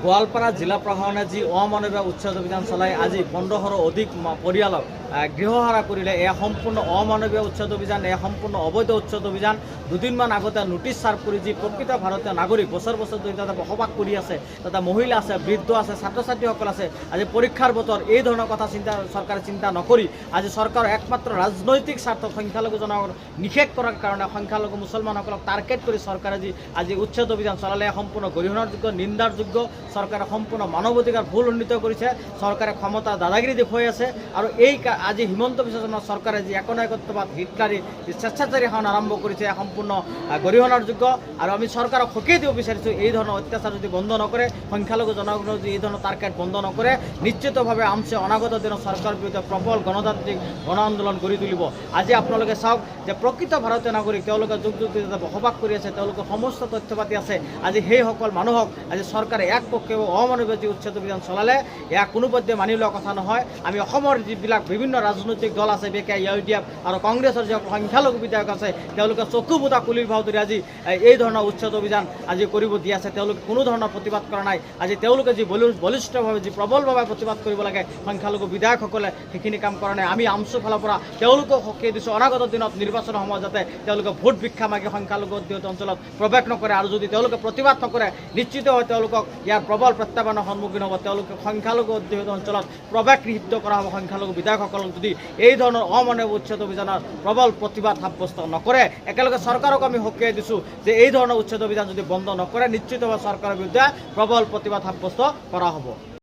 গোৱালপাৰা জিলা প্ৰশাসনে যি অমানৱীয় উচ্ছেদ অভিযান চলাই আজি 1500ৰো অধিক পৰিয়ালক গৃহহাৰা কৰিলে। এয়া সম্পূৰ্ণ অমানৱীয় উচ্ছেদ অভিযান, এয়া সম্পূৰ্ণ অবৈধ উচ্ছেদ অভিযান। দুদিনমান আগতে নোটিছ ছাৰ্ভ কৰি যি প্ৰকৃত ভাৰতীয় নাগৰিক বছৰ বছৰ ধৰি তাতে বসবাস কৰি আছে, তাতে মহিলা আছে, বৃদ্ধ আছে, ছাত্ৰ ছাত্ৰীসকল আছে। আজি পৰীক্ষাৰ বতৰ, এই ধৰণৰ কথা চৰকাৰে চিন্তা নকৰি আজি চৰকাৰৰ একমাত্ৰ ৰাজনৈতিক স্বাৰ্থত সংখ্যালঘু জনগণক নিষেধ কৰাৰ কাৰণে সংখ্যালঘু মুছলমানসকলক টাৰ্গেট কৰি চৰকাৰে আজি উচ্ছেদ অভিযান চলালে সম্পূৰ্ণ গৰিহণাৰযোগ্য, নিন্দাৰযোগ্য। চৰকাৰে সম্পূৰ্ণ মানৱ অধিকাৰ ভুল উন্নীত কৰিছে। চৰকাৰে ক্ষমতা দাদাগিৰি দেখুৱাই আছে। আৰু এই আজি হিমন্ত বিশ্ব শৰ্মা চৰকাৰে যি একনায়কত্ববাদ হিতকাৰী যি স্বেচ্ছাচাৰী শাসন আৰম্ভ কৰিছে, সম্পূৰ্ণ গৰিহণাৰযোগ্য। আৰু আমি চৰকাৰক সকীয়াই দিব বিচাৰিছোঁ, এই ধৰণৰ অত্যাচাৰ যদি বন্ধ নকৰে, সংখ্যালঘু জনগণৰ যদি এই ধৰণৰ টাৰ্গেট বন্ধ নকৰে, নিশ্চিতভাৱে আমছে অনাগত দিনত চৰকাৰৰ বিৰুদ্ধে প্ৰবল গণতান্ত্ৰিক গণ আন্দোলন গঢ়ি তুলিব। আজি আপোনালোকে চাওক যে প্ৰকৃত ভাৰতীয় নাগৰিক, তেওঁলোকে যুগ যুগ ধৰি বসবাস কৰি আছে, তেওঁলোকৰ সমস্ত তথ্য পাতি আছে। আজি সেইসকল মানুহক আজি চৰকাৰে একপক্ষে অমানৱীয় যি উচ্ছেদ অভিযান চলালে, এয়া কোনোপধ্যে মানি লোৱা কথা নহয়। আমি অসমৰ যিবিলাক বিভিন্ন ৰাজনৈতিক দল আছে, বেকে UDF আৰু কংগ্ৰেছৰ যিসকল সংখ্যালঘু বিধায়ক আছে, তেওঁলোকে চকু বুটা কুলিৰ ভাও ধৰি আজি এই ধৰণৰ উচ্ছেদ অভিযান আজি কৰিব দি আছে। তেওঁলোকে কোনো ধৰণৰ প্ৰতিবাদ কৰা নাই। আজি তেওঁলোকে যি বলিষ্ঠভাৱে, যি প্ৰবলভাৱে প্ৰতিবাদ কৰিব লাগে সংখ্যালঘু বিধায়কসকলে সেইখিনি কাম কৰা নাই। আমি আমচু ফালৰ পৰা তেওঁলোকক সকীয়াই দিছোঁ, অনাগত দিনত নিৰ্বাচনৰ সময়ত যাতে তেওঁলোকে ভোট ভিক্ষা মাগি সংখ্যালঘু অধ্যুষিত অঞ্চলত প্ৰৱেশ নকৰে। আৰু যদি তেওঁলোকে প্ৰতিবাদ নকৰে, নিশ্চিতভাৱে তেওঁলোকক ইয়াৰ প্ৰবল প্ৰত্যাহ্বানৰ সন্মুখীন হ'ব। তেওঁলোকে সংখ্যালঘু অধ্যুষিত অঞ্চলত প্ৰৱেশ নিষিদ্ধ কৰা হ'ব। সংখ্যালঘু বিধায়কসকলক যদি এই ধৰণৰ অমানৱীয় উচ্ছেদ অভিযানৰ প্ৰবল প্ৰতিবাদ সাব্যস্ত নকৰে, একেলগে চৰকাৰক আমি সকীয়াই দিছোঁ যে এই ধৰণৰ উচ্ছেদ অভিযান যদি বন্ধ নকৰে, নিশ্চিতভাৱে চৰকাৰৰ বিৰুদ্ধে প্ৰবল প্ৰতিবাদ সাব্যস্ত কৰা হ'ব।